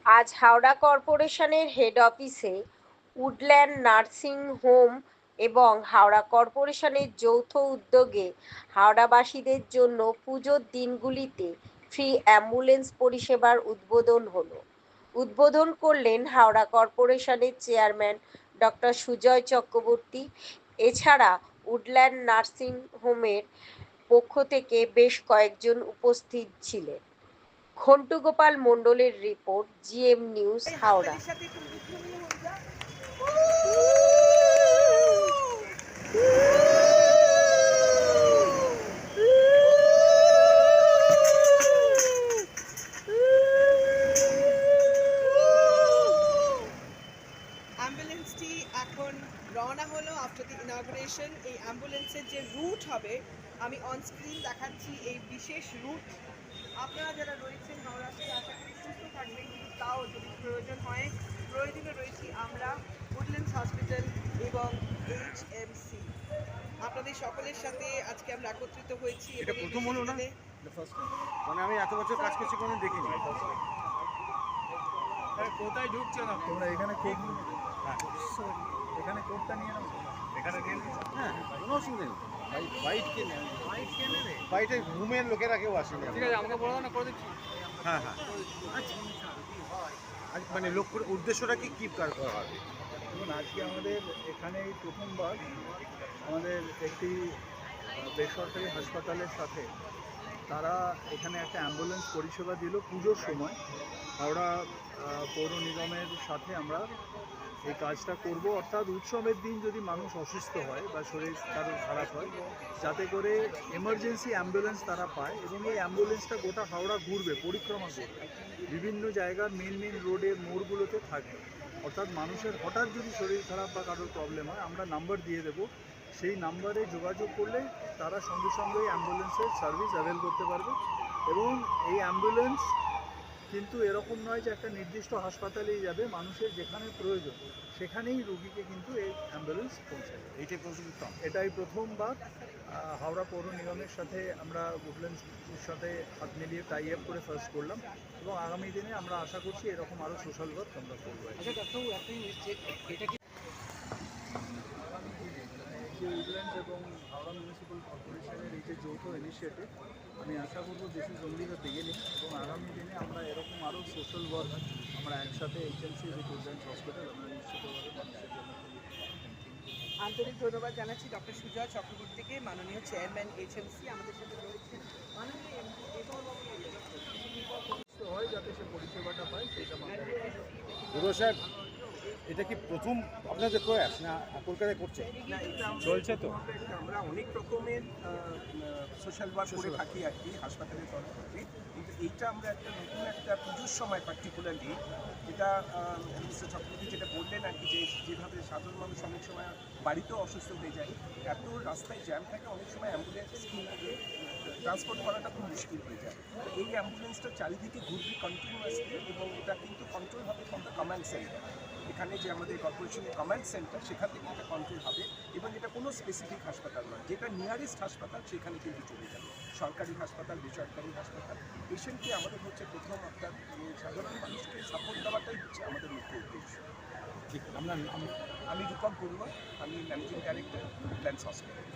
আজ হাওড়া কর্পোরেশনের হেড অফিসে উডল্যান্ড নার্সিং হোম এবং হাওড়া কর্পোরেশনের যৌথ উদ্যোগে হাওড়াবাসীদের জন্য পুজোর দিনগুলিতে ফ্রি অ্যাম্বুলেন্স পরিষেবার উদ্বোধন হলো। উদ্বোধন করলেন হাওড়া কর্পোরেশনের চেয়ারম্যান ডক্টর সুজয় চক্রবর্তী। এছাড়া উডল্যান্ড নার্সিং হোমের পক্ষ থেকে বেশ কয়েকজন উপস্থিত ছিলেন। ঘন্টু গোপাল মণ্ডলের রিপোর্ট, জিএম নিউজ, হাওড়া। অ্যাম্বুলেন্সটি এখন রওনা হলো আফটার দি ইনঅগ্রেশন। এই অ্যাম্বুলেন্সের যে রুট হবে আমি অন স্ক্রিন দেখাচ্ছি। এই বিশেষ রুট আপনারা যারা রয়েছেন হাওড়াতে আশা করি সুস্থ থাকবেন, কিন্তু তাও যদি প্রয়োজন হয় প্রয়োজনে রয়েছি আমরা উডল্যান্ডস হসপিটাল এবং HMC। আপনাদের সকলের সাথে আজকে আমরা একত্রিত হয়েছি। এটা প্রথম হলো না, মানে আমি এত বছর কাজ করছি কোনো দেখিনি। কোথায় ঢুকছো না তোমরা? এখানে কোড, এখানে কোডটা নিয়ে নাও, এখানে নিয়ে নাও। হ্যাঁ, কোনো অসুবিধা নেই। বাইটকে নেবে, বাইটে রুমের লোকেরা কেউ আসেনি। ঠিক আছে, আমাকে বলে দাও না, করে দিচ্ছি। হ্যাঁ হ্যাঁ, আচ্ছা। আজ মানে লক্ষ্য উদ্দেশ্যটা কি করা হবে? দেখুন, আজকে আমাদের এখানে প্রথমবার আমাদের একটি বেসরকারি হাসপাতালের সাথে তারা এখানে একটা অ্যাম্বুলেন্স পরিষেবা দিল পুজোর সময়। হাওড়া পৌর নিগমের সাথে আমরা এই কাজটা করব, অর্থাৎ উৎসবের দিন যদি মানুষ অসুস্থ হয় বা শরীর কারোর খারাপ হয়, যাতে করে এমার্জেন্সি অ্যাম্বুলেন্স তারা পায়। এবং এই অ্যাম্বুলেন্সটা গোটা হাওড়া ঘুরবে, পরিক্রমা করবে, বিভিন্ন জায়গার মেন রোডের মোড়গুলোতে থাকবে। অর্থাৎ মানুষের হঠাৎ যদি শরীর খারাপ বা কারোর প্রবলেম হয়, আমরা নাম্বার দিয়ে দেবো, সেই নাম্বারে যোগাযোগ করলে তারা সঙ্গে সঙ্গে অ্যাম্বুলেন্সের সার্ভিস অ্যাভেল করতে পারবে। এবং এই অ্যাম্বুলেন্স কিন্তু এরকম নয় যে একটা নির্দিষ্ট হাসপাতালেই যাবে, মানুষের যেখানে প্রয়োজন সেখানেই রুগীকে কিন্তু এই অ্যাম্বুলেন্স পৌঁছাবে। এটাই প্রথমবার হাওড়া পৌর নিগমের সাথে আমরা উডল্যান্ডসের সাথে হাত মিলিয়ে টাই আপ করে ফার্স্ট করলাম, এবং আগামী দিনে আমরা আশা করছি এরকম আরও সোশ্যাল ওয়ার্ক আমরা করবো। যে উডল্যান্ডস এবং হাওড়া মিউনিসিপ্যাল কর্পোরেশনের এই যে যৌথ ইনিশিয়েটিভ, আমি আশা করবো this is only the beginning, এবং আগামী দিনে আমরা এরকম আরও সোশ্যাল ওয়ার্ক আমরা একসাথে HMC উইথ উডল্যান্ডস হসপিটাল আমরা নিশ্চিতভাবে মানুষের জন্য করব। আন্তরিক ধন্যবাদ জানাচ্ছি ডক্টর সুজয় চক্রবর্তীকে, মাননীয় চেয়ারম্যান HMC আমাদের সাথে রয়েছেন। মাননীয় হয় যাতে সে পরিষেবাটা পায় সেটা মাথায় স্যার, এটা কি প্রথম আপনাদের প্রয়াস না কলকাতায় করছে? না, এটা চলছে তো। আমরা অনেক রকমের সোশ্যাল ওয়ার্ক করে থাকি আর কি হাসপাতালের তরফ থেকে, কিন্তু এইটা আমরা একটা নতুন একটা পুজোর সময় পার্টিকুলারলি, যেটা মিস্টার চক্রবর্তী যেটা বললেন আর কি, যে যেভাবে সাধারণ মানুষ অনেক সময় বাড়িতেও অসুস্থ হয়ে যায়, এত রাস্তায় জ্যাম থাকে, অনেক সময় অ্যাম্বুলেন্স ট্রান্সপোর্ট করাটা খুব মুশকিল হয়ে যায়। তো এই অ্যাম্বুলেন্সটা চারিদিকে ঘুরবে কন্টিনিউয়াসলি, এবং এটা কিন্তু কন্ট্রোল হবে ফ্রম দ্য কমান্ড সেন্টার। এখানে যে আমাদের কর্পোরেশনের কমান্ড সেন্টার, সেখান থেকে এটা কন্ট্রোল হবে, এবং এটা কোনো স্পেসিফিক হাসপাতাল নয়, যেটা নিয়ারেস্ট হাসপাতাল সেখানে কিন্তু চলে যাবে। সরকারি হাসপাতাল, বেসরকারি হাসপাতাল, পেশেন্টকে আমাদের হচ্ছে প্রথম আপনার সাধারণ মানুষকে সাপোর্ট দেওয়াটাই হচ্ছে আমাদের মুখ্য উদ্দেশ্য। ঠিক, আমরা আমি রূপক বড়ুয়া, আমি ম্যানেজিং ডাইরেক্টর উডল্যান্ডস হসপিটাল।